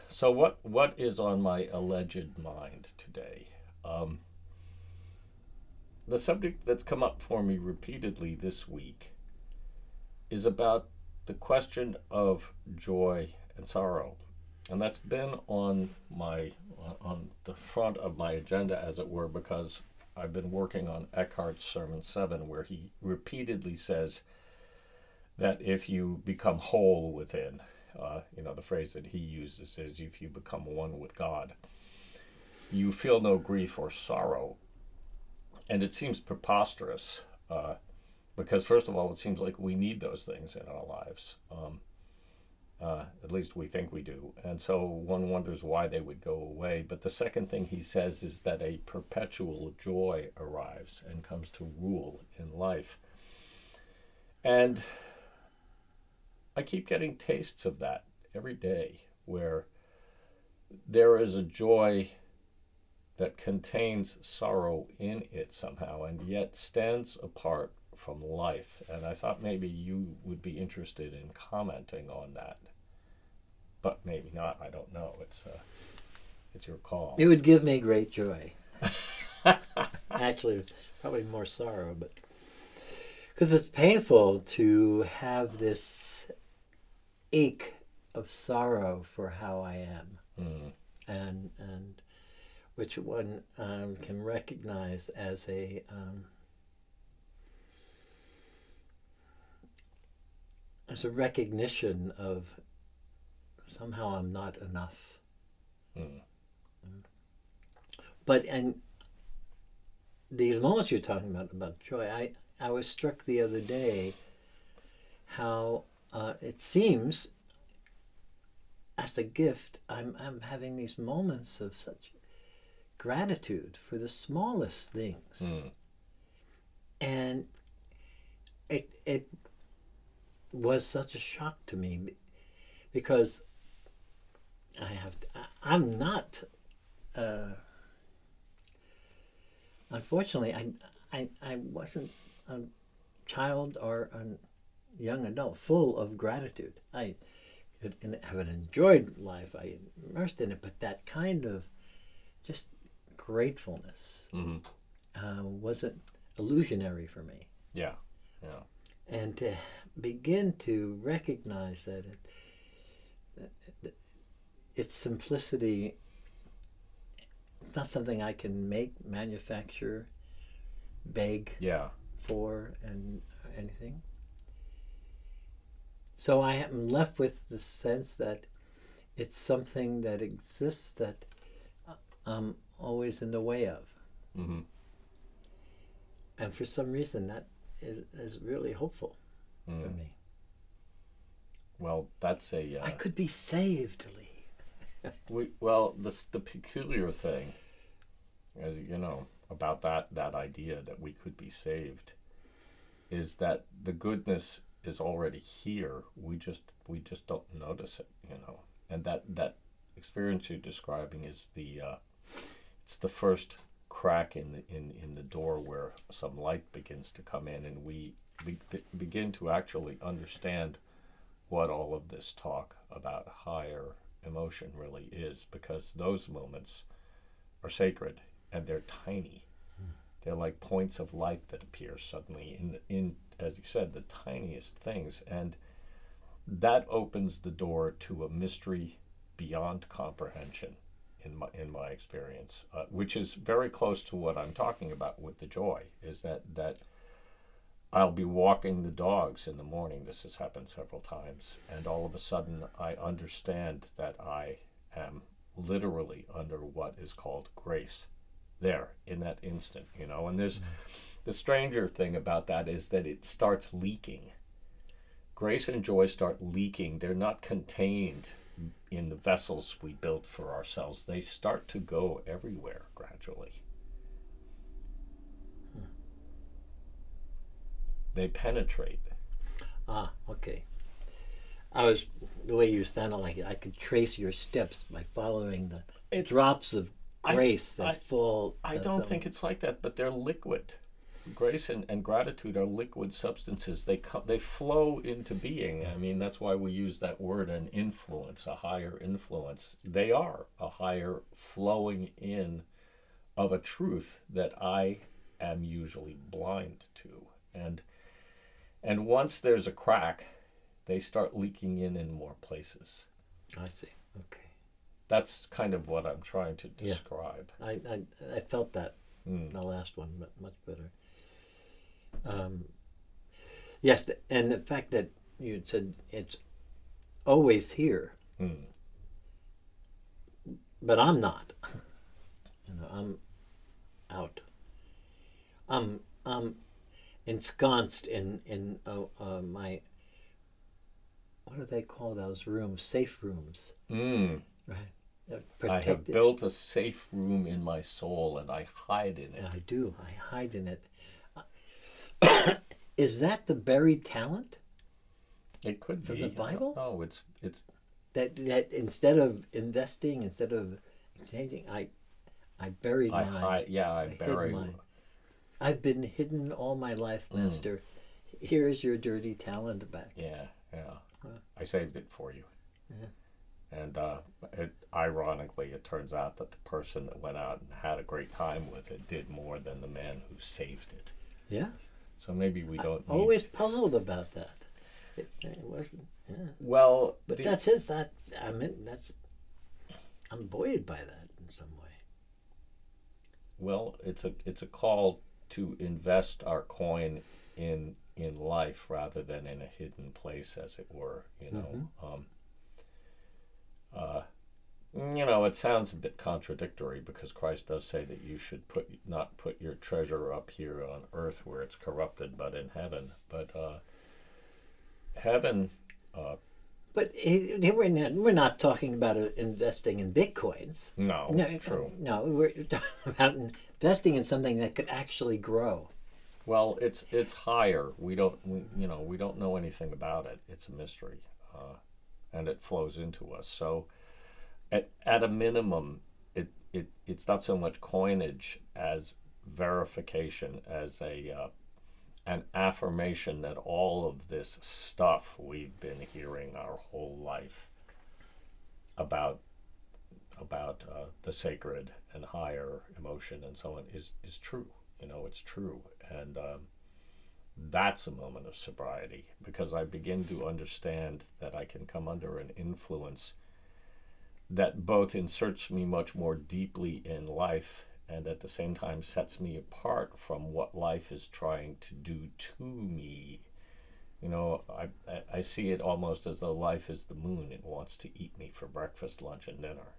So what is on my alleged mind today? Um, the subject that's come up for me repeatedly this week is about the question of joy and sorrow, and that's been on the front of my agenda, as it were, because I've been working on Eckhart's Sermon 7, where he repeatedly says that if you become whole within, the phrase that he uses is if you become one with God, you feel no grief or sorrow. And it seems preposterous because, first of all, it seems like we need those things in our lives. At least we think we do. And so one wonders why they would go away. But the second thing he says is that a perpetual joy arrives and comes to rule in life. And I keep getting tastes of that every day where there is a joy that contains sorrow in it somehow and yet stands apart from life. And I thought maybe you would be interested in commenting on that, but maybe not. I don't know. It's your call. It would give me great joy. Actually, probably more sorrow, but because it's painful to have this ache of sorrow for how I am, and which one can recognize as a recognition of somehow I'm not enough. Mm. But and these moments you're talking about joy, I was struck the other day how it seems as a gift I'm having these moments of such gratitude for the smallest things, and it was such a shock to me because I'm not unfortunately I wasn't a child or a young adult full of gratitude. I haven't enjoyed life. I immersed in it, but that kind of just gratefulness wasn't illusionary for me. Yeah, yeah. And to begin to recognize that its simplicity, it's not something I can make, manufacture, beg Yeah. for, and anything. So I am left with the sense that it's something that exists that I'm always in the way of. Mm-hmm. And for some reason, that is really hopeful for me. Well, that's a. I could be saved, Lee. The peculiar thing, as you know, about that idea that we could be saved, is that the goodness is already here. We just don't notice it, And that experience you're describing is it's the first crack in the door where some light begins to come in, and we begin to actually understand what all of this talk about higher emotion really is, because those moments are sacred and they're tiny. They're like points of light that appear suddenly in as you said, the tiniest things, and that opens the door to a mystery beyond comprehension in my experience, which is very close to what I'm talking about with the joy. Is that I'll be walking the dogs in the morning. This has happened several times, and all of a sudden I understand that I am literally under what is called grace there in that instant, and there's the stranger thing about that is that it starts leaking. Grace and joy start leaking. They're not contained in the vessels we built for ourselves. They start to go everywhere gradually. They penetrate. Ah, okay. I was the way you sounded like I could trace your steps by following the drops of grace that fall. I don't think it's like that, but they're liquid. grace and gratitude are liquid substances. They flow into being. I mean, that's why we use that word, an influence, a higher influence. They are a higher flowing in of a truth that I am usually blind to. And once there's a crack, they start leaking in more places. I see. Okay. That's kind of what I'm trying to Yeah. describe. I felt that Mm. the last one, but much better. Yes, and the fact that you had said it's always here, Mm. but I'm not. I'm out. I'm ensconced in my, what do they call those rooms? Safe rooms, Mm. right? I have Protected. built a safe room in my soul and I hide in it. I do. I hide in it. Is that the buried talent It could for be. the Bible? No, it's That instead of investing, instead of exchanging, I buried I mine. hide. Yeah, I hid bury. mine. I've been hidden all my life, Master. Here is your dirty talent back. Yeah, yeah. Huh. I saved it for you. Yeah. And ironically, it turns out that the person that went out and had a great time with it did more than the man who saved it. Yeah. So maybe we don't need. Always puzzled about that. It wasn't. Yeah. Well, But that's it. I'm buoyed by that in some way. well, it's a call to invest our coin in life rather than in a hidden place, as it were. It sounds a bit contradictory because Christ does say that you should not put your treasure up here on earth where it's corrupted, but in heaven. But heaven. But we're not talking about investing in bitcoins. No, true. No, we're talking about investing in something that could actually grow. Well, it's higher. We don't know anything about it. It's a mystery, and it flows into us. So, at a minimum, it's not so much coinage as verification, as an affirmation that all of this stuff we've been hearing our whole life about the sacred and higher emotion and so on is true. It's true. And that's a moment of sobriety because I begin to understand that I can come under an influence that both inserts me much more deeply in life and at the same time sets me apart from what life is trying to do to me. I see it almost as though life is the moon. It wants to eat me for breakfast, lunch, and dinner.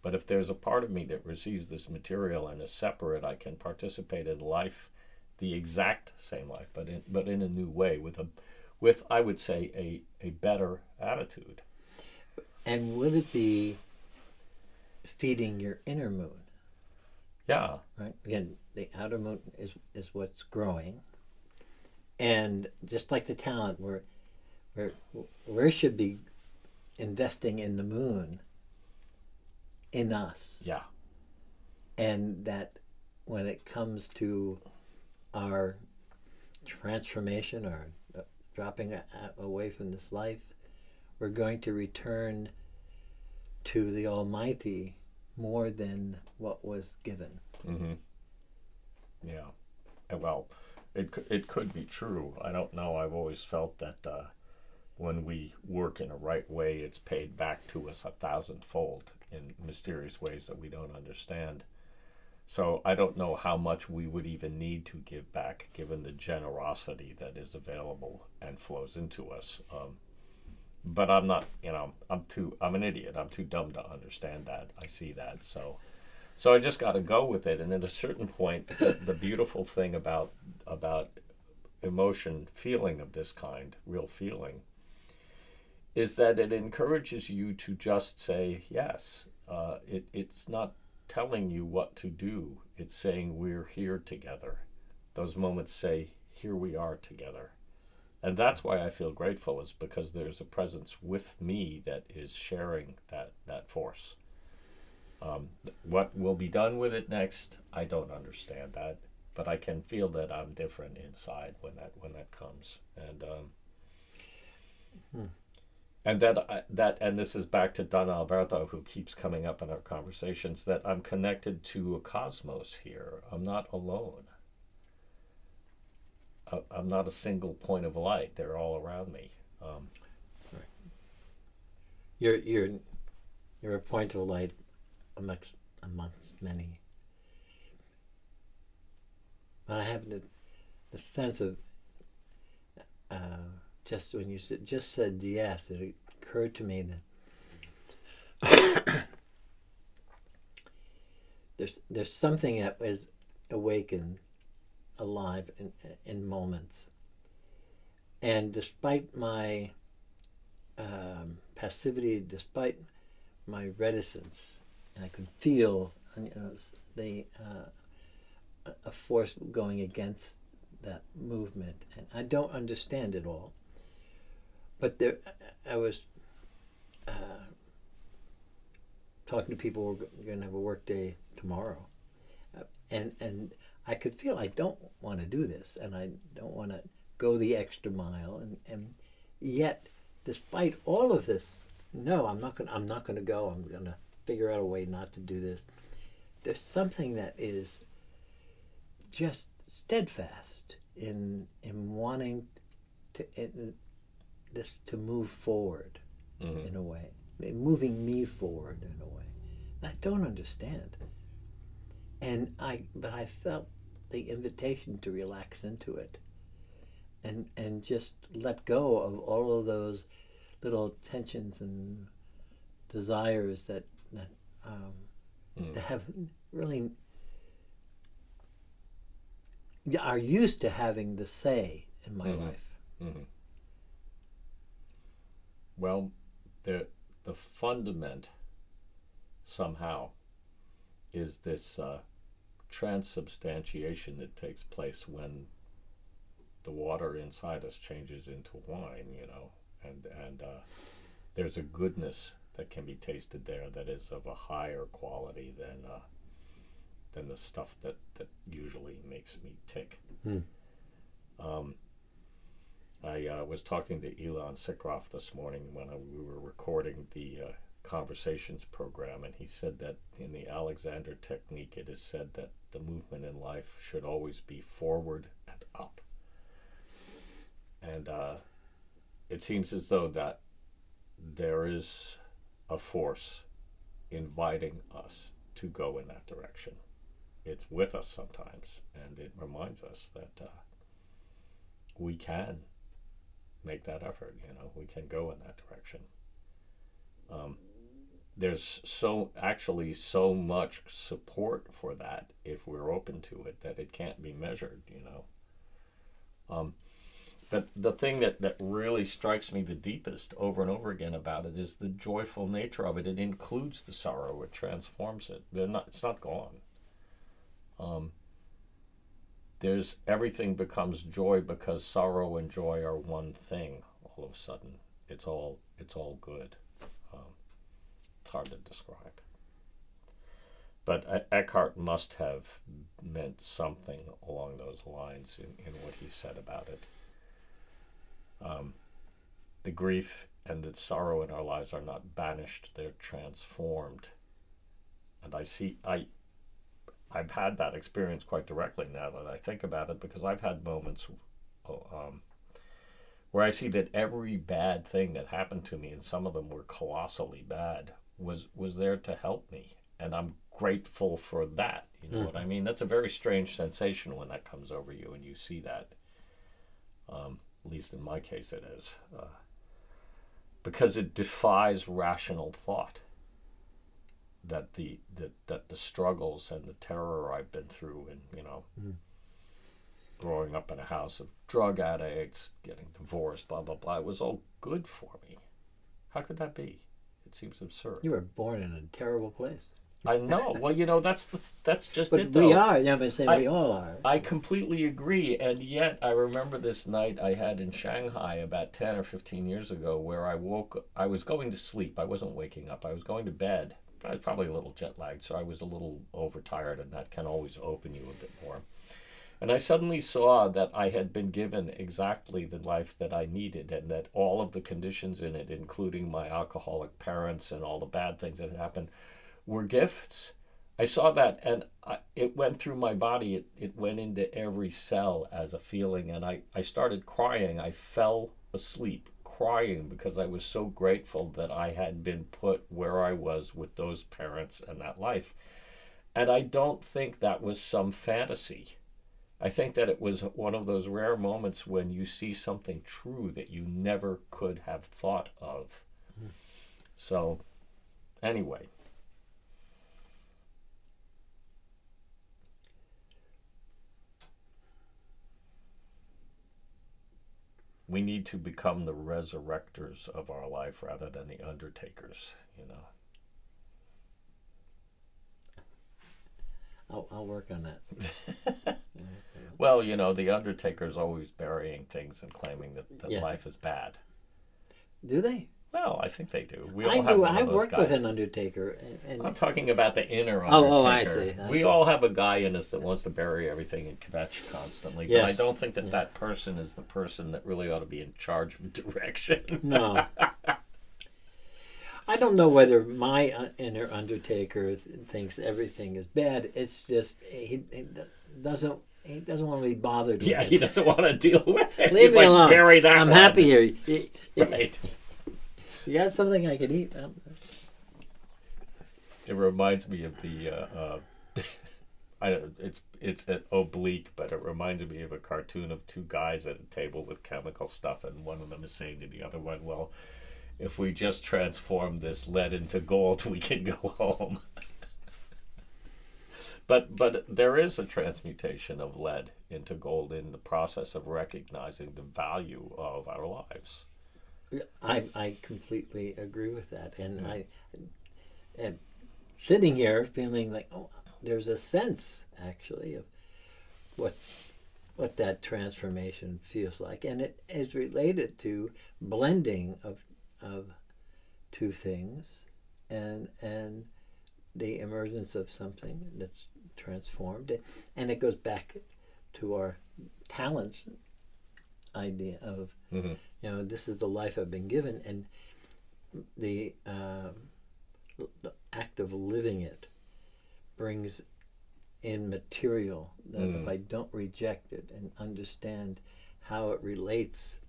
But if there's a part of me that receives this material and is separate, I can participate in life, the exact same life, but in a new way, with I would say a better attitude. And would it be feeding your inner moon? Yeah. Right. Again, the outer moon is what's growing, and just like the talent, we should be investing in the moon, in us. Yeah. And that when it comes to our transformation or dropping away from this life, we're going to return to the Almighty more than what was given. Mm-hmm. Yeah. Well, it could be true. I don't know. I've always felt that when we work in a right way, it's paid back to us 1,000-fold in mysterious ways that we don't understand. So I don't know how much we would even need to give back given the generosity that is available and flows into us. But I'm not, I'm an idiot. I'm too dumb to understand that. I see that. So I just got to go with it. And at a certain point, the beautiful thing about emotion, feeling of this kind, real feeling, is that it encourages you to just say yes. It's not telling you what to do. It's saying we're here together. Those moments say, here we are together. And that's why I feel grateful, is because there's a presence with me that is sharing that force. What will be done with it next, I don't understand that. but I can feel that I'm different inside when that comes. And and this is back to Don Alberto, who keeps coming up in our conversations, that I'm connected to a cosmos here. I'm not alone. I'm not a single point of light. They're all around me. Right. You're a point of light amongst many. But I have the sense of just when you said yes, it occurred to me that there's something that is awakened, alive in moments, and despite my passivity, despite my reticence, and I could feel a force going against that movement, and I don't understand it all. But I was talking to people who are going to have a work day tomorrow, and I could feel I don't want to do this, and I don't want to go the extra mile, and yet, despite all of this, no, I'm not going to go. I'm going to figure out a way not to do this. There's something that is just steadfast in wanting to move forward in a way, moving me forward in a way. I don't understand, but I felt the invitation to relax into it, and just let go of all of those little tensions and desires that have really are used to having the say in my life. Mm-hmm. Well, the fundament somehow is this transubstantiation that takes place when the water inside us changes into wine, and there's a goodness that can be tasted there that is of a higher quality than the stuff that usually makes me tick. I was talking to Elon Sickroff this morning when we were recording the Conversations program, and he said that in the Alexander technique it is said that the movement in life should always be forward and up. And it seems as though that there is a force inviting us to go in that direction. It's with us sometimes, and it reminds us that we can make that effort. We can go in that direction. There's so much support for that if we're open to it that it can't be measured. But the thing that really strikes me the deepest over and over again about it is the joyful nature of it. It includes the sorrow. It transforms it. It's not gone. Everything becomes joy because sorrow and joy are one thing. All of a sudden, it's all good. It's hard to describe. But Eckhart must have meant something along those lines in what he said about it. The grief and the sorrow in our lives are not banished; they're transformed. And I've had that experience quite directly now that I think about it, because I've had moments where I see that every bad thing that happened to me, and some of them were colossally bad, was there to help me, and I'm grateful for that. You know what I mean? That's a very strange sensation when that comes over you and you see that. At least in my case it is. Because it defies rational thought. That the struggles and the terror I've been through, and growing up in a house of drug addicts, getting divorced, blah blah blah, it was all good for me. How could that be? It seems absurd. You were born in a terrible place. I know. Well, that's just but it. Though. We are. Yeah, but we all are. I completely agree, and yet I remember this night I had in Shanghai about 10 or 15 years ago, where I was going to sleep. I wasn't waking up. I was going to bed. I was probably a little jet lagged, so I was a little overtired, and that can always open you a bit more. And I suddenly saw that I had been given exactly the life that I needed, and that all of the conditions in it, including my alcoholic parents and all the bad things that had happened, were gifts. I saw that, and it went through my body. It went into every cell as a feeling, and I started crying. I fell asleep crying because I was so grateful that I had been put where I was with those parents and that life. And I don't think that was some fantasy. I think that it was one of those rare moments when you see something true that you never could have thought of. So, anyway. We need to become the resurrectors of our life rather than the undertakers, you know. I'll work on that. Well, you know, the undertaker's always burying things and claiming that Yeah. life is bad. Do they? Well, I think they do. We I all have do. one I of those worked guys. with an undertaker, and I'm talking about the inner undertaker. Oh, I see. We all have a guy in us that wants to bury everything and kvetch constantly. But I Yes. don't think that that person is the person that really ought to be in charge of direction. no. I don't know whether my inner undertaker thinks everything is bad. It's just he doesn't want to be bothered. Yeah, with he it. doesn't want to deal with it. Leave He's me like, alone. bury that I'm one. happy here. Right. You got something I can eat? It reminds me of the it's an oblique, but it reminds me of a cartoon of two guys at a table with chemical stuff, and one of them is saying to the other one, "Well, if we just transform this lead into gold, we can go home." But there is a transmutation of lead into gold in the process of recognizing the value of our lives. I completely agree with that, and Yeah. I am sitting here feeling like, oh, there's a sense actually of what that transformation feels like, and it is related to blending of two things, and the emergence of something that's transformed, and it goes back to our talents idea of Mm-hmm. this is the life I've been given, and the act of living it brings in material that if I don't reject it and understand how it relates,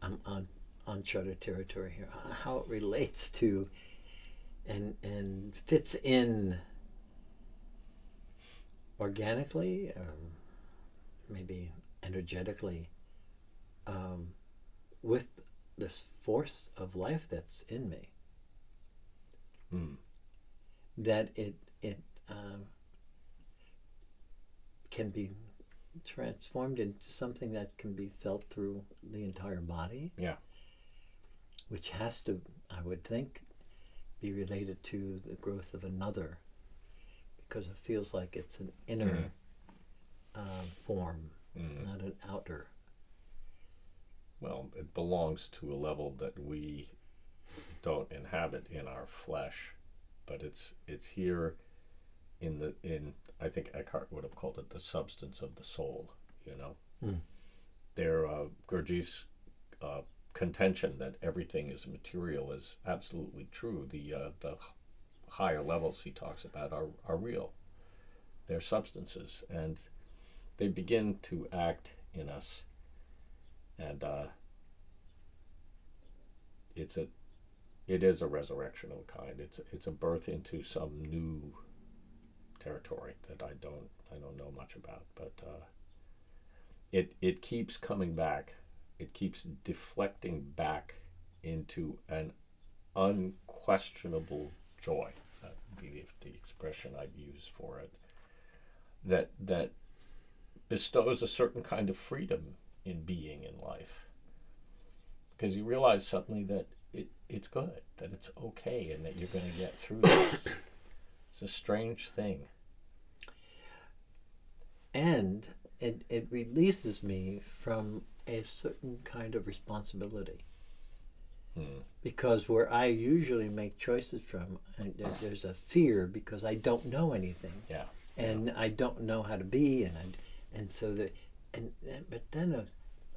I'm on uncharted territory here, how it relates to and fits in organically, maybe energetically, with this force of life that's in me, that it can be transformed into something that can be felt through the entire body. Yeah. Which has to, I would think, be related to the growth of another, because it feels like it's an inner form, not an outer. Well, it belongs to a level that we don't inhabit in our flesh, but it's here in I think Eckhart would have called it the substance of the soul. You know, there Gurdjieff's contention that everything is material is absolutely true. The higher levels he talks about are real. They're substances, and they begin to act in us. And it is a resurrection of a kind. It's a birth into some new territory that I don't know much about, but it keeps coming back. It keeps deflecting back into an unquestionable joy. That would be the expression I'd use for it. That bestows a certain kind of freedom in being in life, because you realize suddenly that it's good, that it's okay, and that you're going to get through this. It's a strange thing. And it releases me from a certain kind of responsibility. Because where I usually make choices from, and there's a fear because I don't know anything. Yeah. and I don't know how to be, and so but then a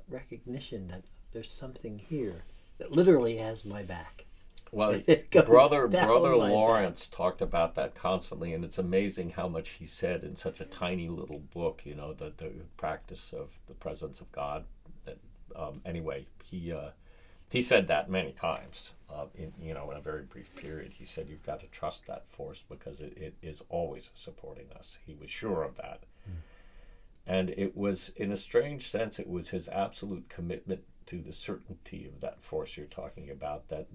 recognition that there's something here that literally has my back. Well, It goes brother down my Lawrence talked about that constantly, and it's amazing how much he said in such a tiny little book. You know, the practice of the presence of God. That anyway, he said that many times. In a very brief period, he said you've got to trust that force because it is always supporting us. He was sure of that, and it was, in a strange sense, it was his absolute commitment to the certainty of that force you're talking about that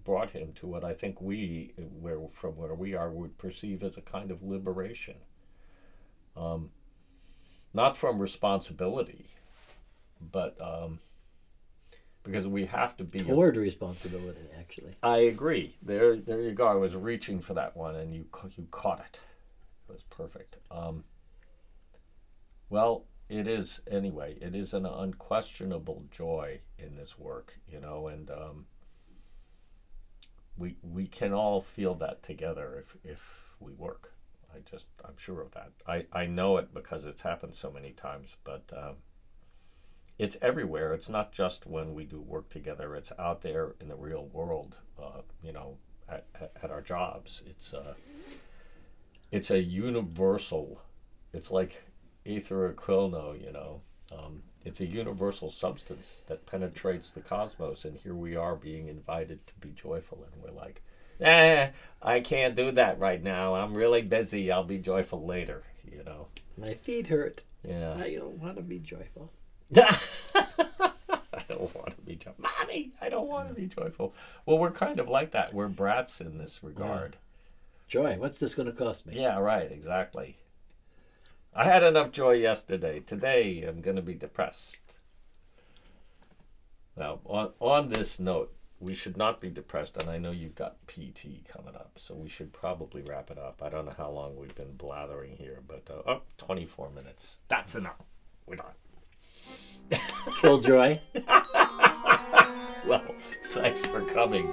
brought him to what I think from where we are, would perceive as a kind of liberation. Not from responsibility, but because we have to be toward responsibility. Actually, I agree. There you go. I was reaching for that one, and you caught it. It was perfect. Well, it is anyway. It is an unquestionable joy in this work, and we can all feel that together if we work. I'm sure of that. I know it because it's happened so many times, but it's everywhere. It's not just when we do work together. It's out there in the real world, at our jobs. It's a universal, it's like aether aquilno, it's a universal substance that penetrates the cosmos, and here we are being invited to be joyful, and we're like, I can't do that right now. I'm really busy. I'll be joyful later, My feet hurt. Yeah. I don't want to be joyful. I don't want to be joyful. Mommy, I don't want to be joyful. Well, we're kind of like that. We're brats in this regard. Joy, what's this going to cost me? Yeah, right, exactly. I had enough joy yesterday. Today, I'm going to be depressed. Now, on this note, we should not be depressed, and I know you've got PT coming up, so we should probably wrap it up. I don't know how long we've been blathering here, but 24 minutes. That's enough. We're done. Killjoy. Well, thanks for coming.